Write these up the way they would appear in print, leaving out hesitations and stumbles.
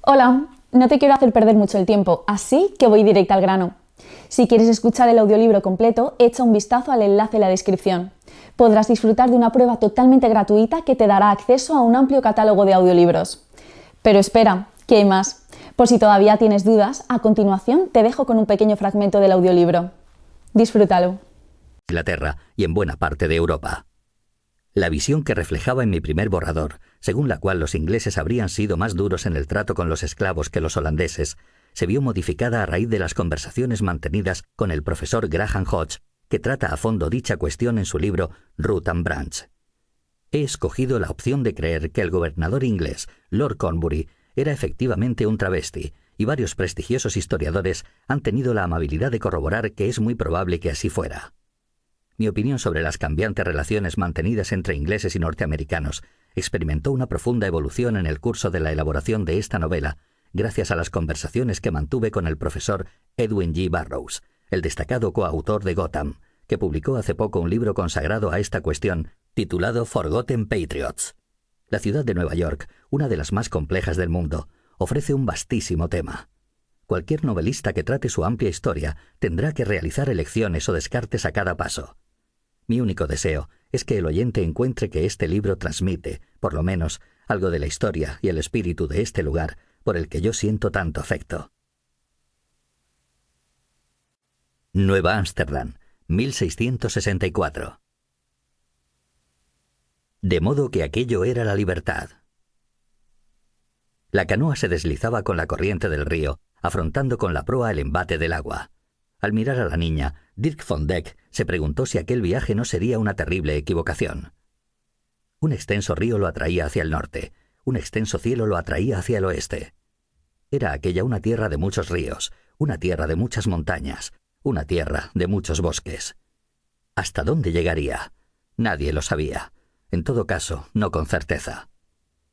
Hola, no te quiero hacer perder mucho el tiempo, así que voy directa al grano. Si quieres escuchar el audiolibro completo, echa un vistazo al enlace en la descripción. Podrás disfrutar de una prueba totalmente gratuita que te dará acceso a un amplio catálogo de audiolibros. Pero espera, que hay más. Por si todavía tienes dudas, a continuación te dejo con un pequeño fragmento del audiolibro. Disfrútalo. Inglaterra y en buena parte de Europa. La visión que reflejaba en mi primer borrador, según la cual los ingleses habrían sido más duros en el trato con los esclavos que los holandeses, se vio modificada a raíz de las conversaciones mantenidas con el profesor Graham Hodge, que trata a fondo dicha cuestión en su libro Root and Branch. He escogido la opción de creer que el gobernador inglés, Lord Cornbury, era efectivamente un travesti, y varios prestigiosos historiadores han tenido la amabilidad de corroborar que es muy probable que así fuera. Mi opinión sobre las cambiantes relaciones mantenidas entre ingleses y norteamericanos experimentó una profunda evolución en el curso de la elaboración de esta novela, gracias a las conversaciones que mantuve con el profesor Edwin G. Burroughs, el destacado coautor de Gotham, que publicó hace poco un libro consagrado a esta cuestión, titulado Forgotten Patriots. La ciudad de Nueva York, una de las más complejas del mundo, ofrece un vastísimo tema. Cualquier novelista que trate su amplia historia tendrá que realizar elecciones o descartes a cada paso. Mi único deseo es que el oyente encuentre que este libro transmite, por lo menos, algo de la historia y el espíritu de este lugar por el que yo siento tanto afecto. Nueva Ámsterdam, 1664. De modo que aquello era la libertad. La canoa se deslizaba con la corriente del río, afrontando con la proa el embate del agua. Al mirar a la niña, Dirk von Deck se preguntó si aquel viaje no sería una terrible equivocación. Un extenso río lo atraía hacia el norte, un extenso cielo lo atraía hacia el oeste. Era aquella una tierra de muchos ríos, una tierra de muchas montañas, una tierra de muchos bosques. ¿Hasta dónde llegaría? Nadie lo sabía. En todo caso, no con certeza.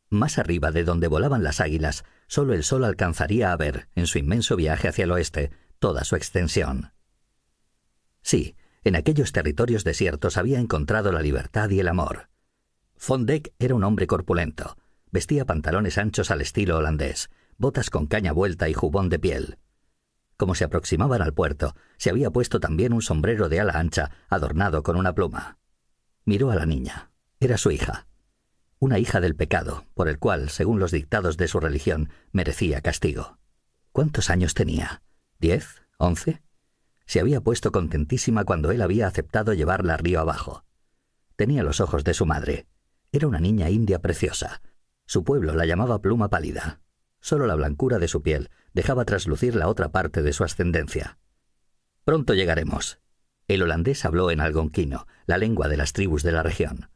Más arriba de donde volaban las águilas, solo el sol alcanzaría a ver, en su inmenso viaje hacia el oeste, toda su extensión. Sí, en aquellos territorios desiertos había encontrado la libertad y el amor. Von Deck era un hombre corpulento. Vestía pantalones anchos al estilo holandés, botas con caña vuelta y jubón de piel. Como se aproximaban al puerto, se había puesto también un sombrero de ala ancha adornado con una pluma. Miró a la niña. Era su hija. Una hija del pecado, por el cual, según los dictados de su religión, merecía castigo. ¿Cuántos años tenía? ¿10? ¿11? Se había puesto contentísima cuando él había aceptado llevarla río abajo. Tenía los ojos de su madre. Era una niña india preciosa. Su pueblo la llamaba pluma pálida. Solo la blancura de su piel dejaba traslucir la otra parte de su ascendencia. Pronto llegaremos. El holandés habló en algonquino, la lengua de las tribus de la región.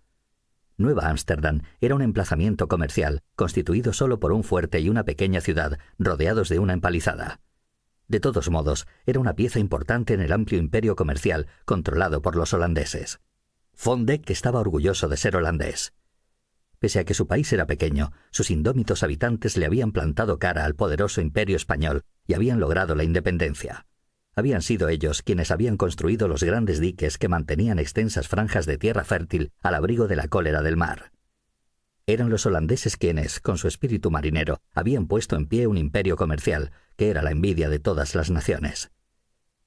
Nueva Ámsterdam era un emplazamiento comercial, constituido solo por un fuerte y una pequeña ciudad, rodeados de una empalizada. De todos modos, era una pieza importante en el amplio imperio comercial controlado por los holandeses. Von Deck estaba orgulloso de ser holandés. Pese a que su país era pequeño, sus indómitos habitantes le habían plantado cara al poderoso imperio español y habían logrado la independencia. Habían sido ellos quienes habían construido los grandes diques que mantenían extensas franjas de tierra fértil al abrigo de la cólera del mar. Eran los holandeses quienes, con su espíritu marinero, habían puesto en pie un imperio comercial que era la envidia de todas las naciones.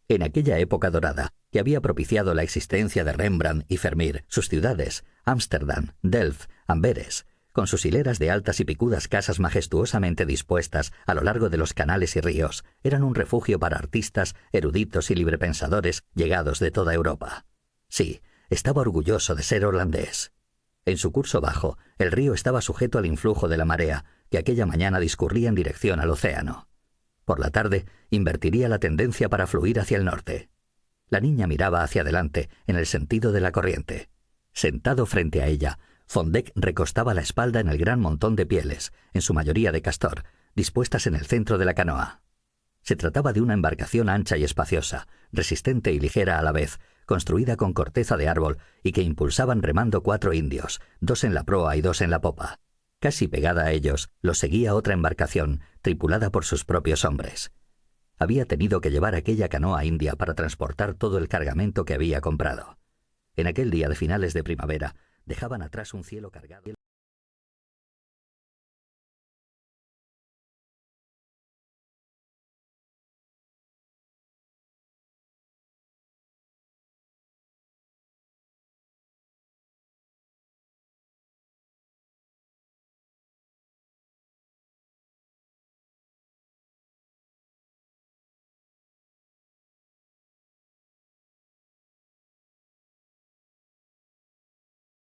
En aquella época dorada, que había propiciado la existencia de Rembrandt y Vermeer, sus ciudades, Ámsterdam, Delft, Amberes, con sus hileras de altas y picudas casas majestuosamente dispuestas a lo largo de los canales y ríos, eran un refugio para artistas, eruditos y librepensadores llegados de toda Europa. Sí, estaba orgulloso de ser holandés. En su curso bajo, el río estaba sujeto al influjo de la marea, que aquella mañana discurría en dirección al océano. Por la tarde, invertiría la tendencia para fluir hacia el norte. La niña miraba hacia adelante, en el sentido de la corriente. Sentado frente a ella, Von Deck recostaba la espalda en el gran montón de pieles, en su mayoría de castor, dispuestas en el centro de la canoa. Se trataba de una embarcación ancha y espaciosa, resistente y ligera a la vez, construida con corteza de árbol y que impulsaban remando 4 indios, 2 en la proa y 2 en la popa. Casi pegada a ellos, los seguía otra embarcación, tripulada por sus propios hombres. Había tenido que llevar aquella canoa india para transportar todo el cargamento que había comprado. En aquel día de finales de primavera, dejaban atrás un cielo cargado.